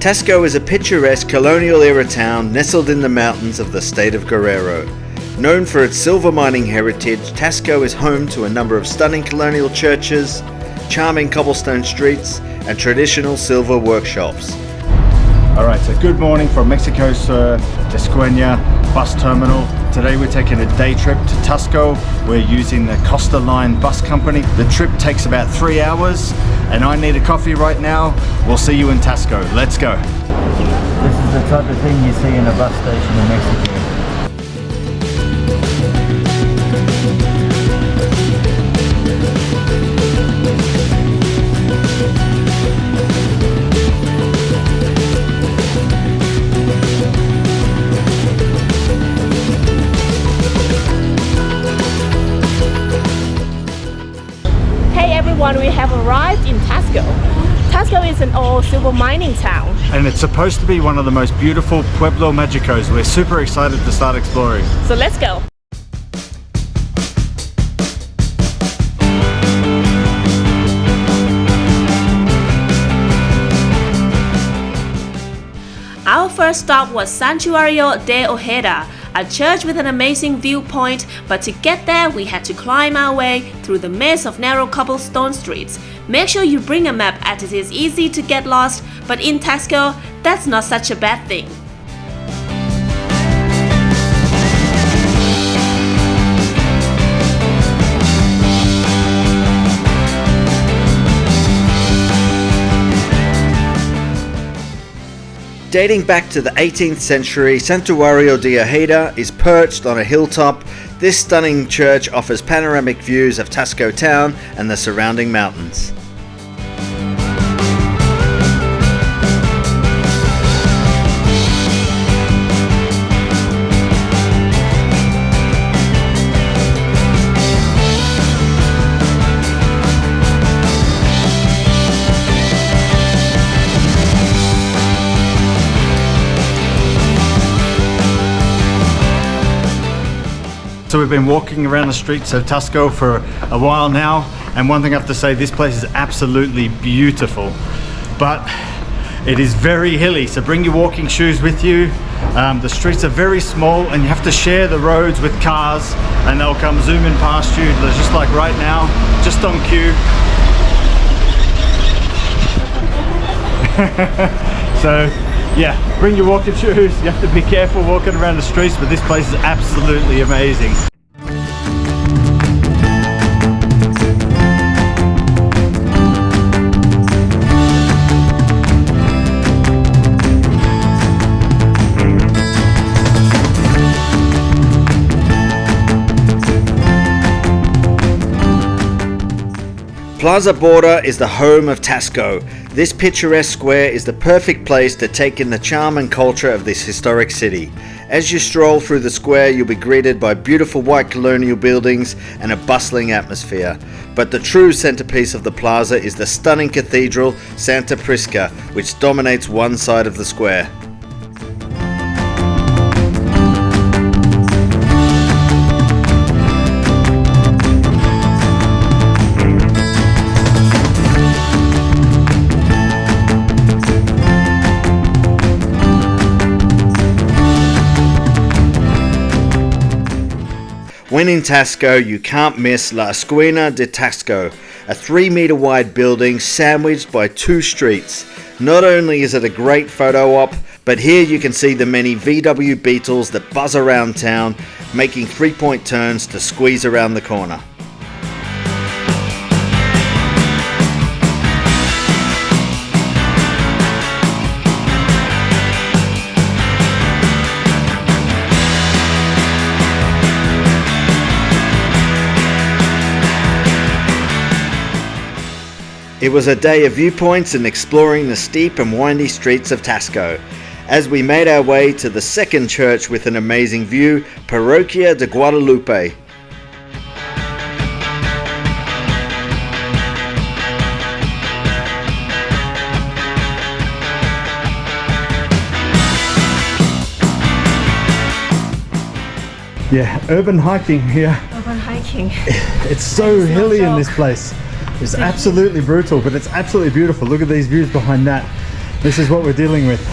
Taxco is a picturesque colonial-era town nestled in the mountains of the state of Guerrero. Known for its silver mining heritage, Taxco is home to a number of stunning colonial churches, charming cobblestone streets, and traditional silver workshops. Alright, so good morning from Mexico's Esquina bus terminal. Today we're taking a day trip to Taxco. We're using the Costa Line bus company. The trip takes about 3 hours and I need a coffee right now. We'll see you in Taxco. Let's go. This is the type of thing you see in a bus station in Mexico. We have arrived in Taxco. Taxco is an old silver mining town. And it's supposed to be one of the most beautiful Pueblo Magicos. We're super excited to start exploring. So let's go. Our first stop was Santuario de Ojeda, a church with an amazing viewpoint, but to get there we had to climb our way through the maze of narrow cobblestone streets. Make sure you bring a map as it is easy to get lost, but in Taxco, that's not such a bad thing. Dating back to the 18th century, Santuario de Ojeda is perched on a hilltop. This stunning church offers panoramic views of Taxco town and the surrounding mountains. So we've been walking around the streets of Taxco for a while now, and one thing I have to say, this place is absolutely beautiful, but it is very hilly, so bring your walking shoes with you. The streets are very small and you have to share the roads with cars and they'll come zooming past you, just like right now, just on cue. So yeah, bring your walking shoes. You have to be careful walking around the streets, but this place is absolutely amazing. Plaza Borda is the home of Taxco. This picturesque square is the perfect place to take in the charm and culture of this historic city. As you stroll through the square, you'll be greeted by beautiful white colonial buildings and a bustling atmosphere. But the true centerpiece of the plaza is the stunning cathedral, Santa Prisca, which dominates one side of the square. When in Taxco, you can't miss La Esquina de Taxco, a 3-meter wide building sandwiched by 2 streets. Not only is it a great photo op, but here you can see the many VW Beetles that buzz around town, making 3-point turns to squeeze around the corner. It was a day of viewpoints and exploring the steep and windy streets of Taxco. As we made our way to the second church with an amazing view, Parroquia de Guadalupe. Yeah, urban hiking here. Urban hiking. It's so hilly in this place. It's absolutely brutal, but it's absolutely beautiful. Look at these views behind that. This is what we're dealing with.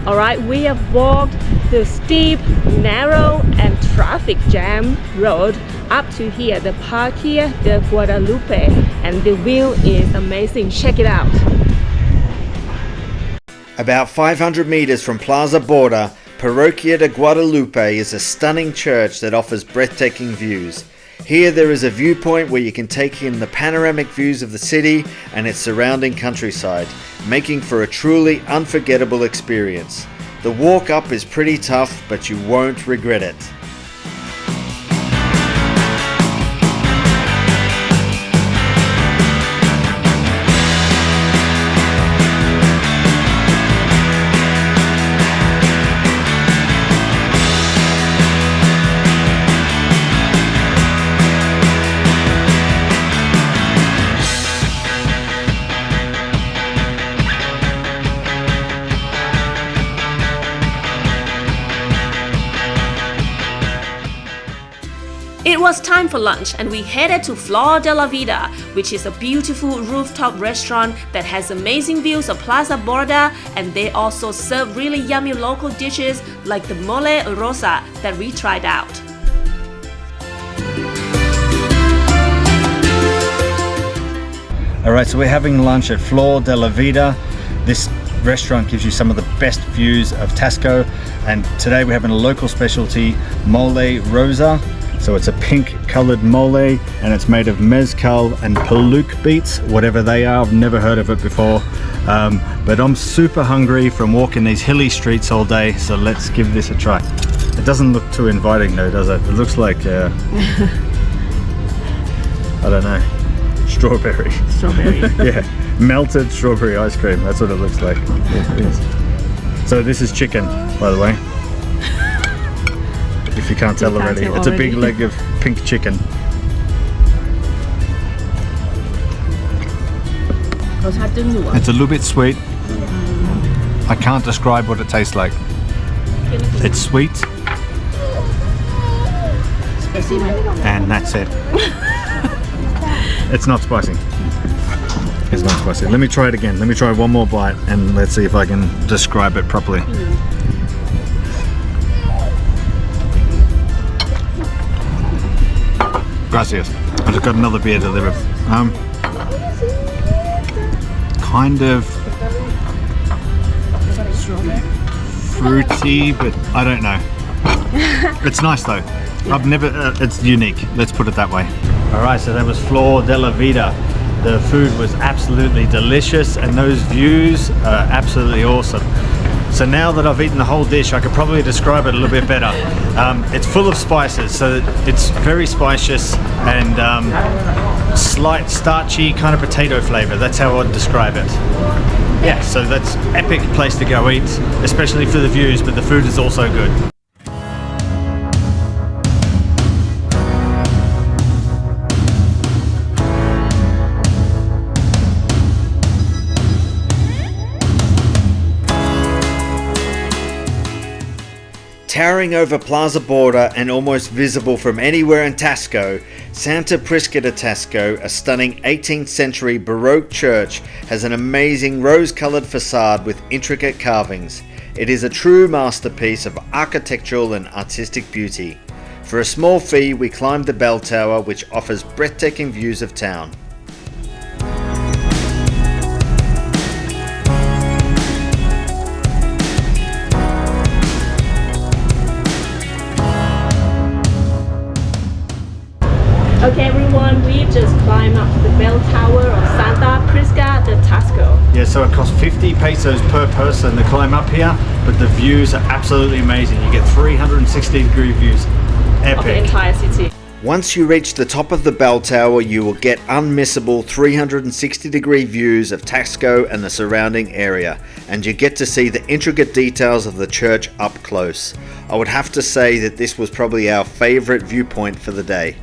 Alright, we have walked the steep, narrow and traffic jam road up to here, the Parroquia de Guadalupe, and the view is amazing. Check it out. About 500 meters from Plaza Borda, Parroquia de Guadalupe is a stunning church that offers breathtaking views. Here there is a viewpoint where you can take in the panoramic views of the city and its surrounding countryside, making for a truly unforgettable experience. The walk up is pretty tough, but you won't regret it. It was time for lunch and we headed to Flor de la Vida, which is a beautiful rooftop restaurant that has amazing views of Plaza Borda, and they also serve really yummy local dishes like the mole rosa that we tried out. Alright, so we're having lunch at Flor de la Vida. This restaurant gives you some of the best views of Taxco, and today we're having a local specialty, mole rosa. So it's a pink colored mole and it's made of mezcal and paluk beets, whatever they are. I've never heard of it before, but I'm super hungry from walking these hilly streets all day, so let's give this a try. It doesn't look too inviting though, does it? It looks like I don't know, strawberry. Yeah, melted strawberry ice cream, that's what it looks like. It is. So this is chicken, by the way, if you can't tell already. It's a big leg of pink chicken. It's a little bit sweet. I can't describe what it tastes like. It's sweet. And that's it. It's not spicy. It's not spicy. Let me try it again. Let me try one more bite and let's see if I can describe it properly. Gracias. I just got another beer delivered. Kind of fruity, but I don't know. It's nice though. I've never, it's unique. Let's put it that way. All right, so that was Flor de la Vida. The food was absolutely delicious and those views are absolutely awesome. So now that I've eaten the whole dish, I could probably describe it a little bit better. It's full of spices, so it's very spicious and slight starchy kind of potato flavor. That's how I'd describe it. Yeah, so that's epic place to go eat, especially for the views, but the food is also good. Towering over Plaza Borda and almost visible from anywhere in Taxco, Santa Prisca de Taxco, a stunning 18th century Baroque church, has an amazing rose-coloured facade with intricate carvings. It is a true masterpiece of architectural and artistic beauty. For a small fee, we climbed the bell tower, which offers breathtaking views of town. Okay everyone, we just climbed up the bell tower of Santa Prisca de Taxco. Yeah, so it costs 50 pesos per person to climb up here, but the views are absolutely amazing. You get 360-degree views. Epic. Of the entire city. Once you reach the top of the bell tower, you will get unmissable 360-degree views of Taxco and the surrounding area, and you get to see the intricate details of the church up close. I would have to say that this was probably our favorite viewpoint for the day.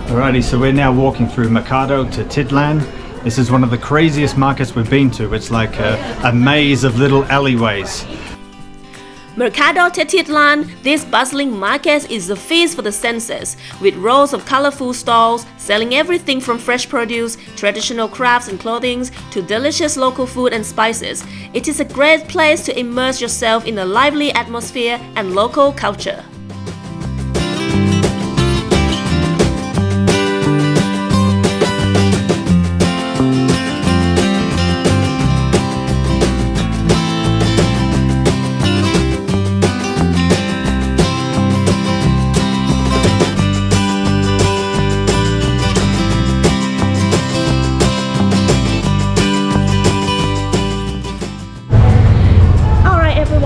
Alrighty, so we're now walking through Mercado Tetitlan. This is one of the craziest markets we've been to. It's like a maze of little alleyways. Mercado Tetitlan, this bustling market is a feast for the senses, with rows of colorful stalls selling everything from fresh produce, traditional crafts and clothing, to delicious local food and spices. It is a great place to immerse yourself in a lively atmosphere and local culture.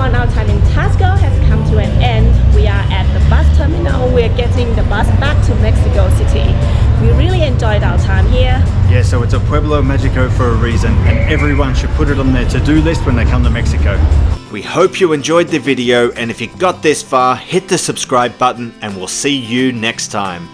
Our time in Taxco has come to an end. We are at the bus terminal. We're getting the bus back to Mexico City. We really enjoyed our time here. Yeah, so it's a Pueblo Magico for a reason, and everyone should put it on their to-do list when they come to Mexico. We hope you enjoyed the video, and if you got this far, hit the subscribe button and we'll see you next time.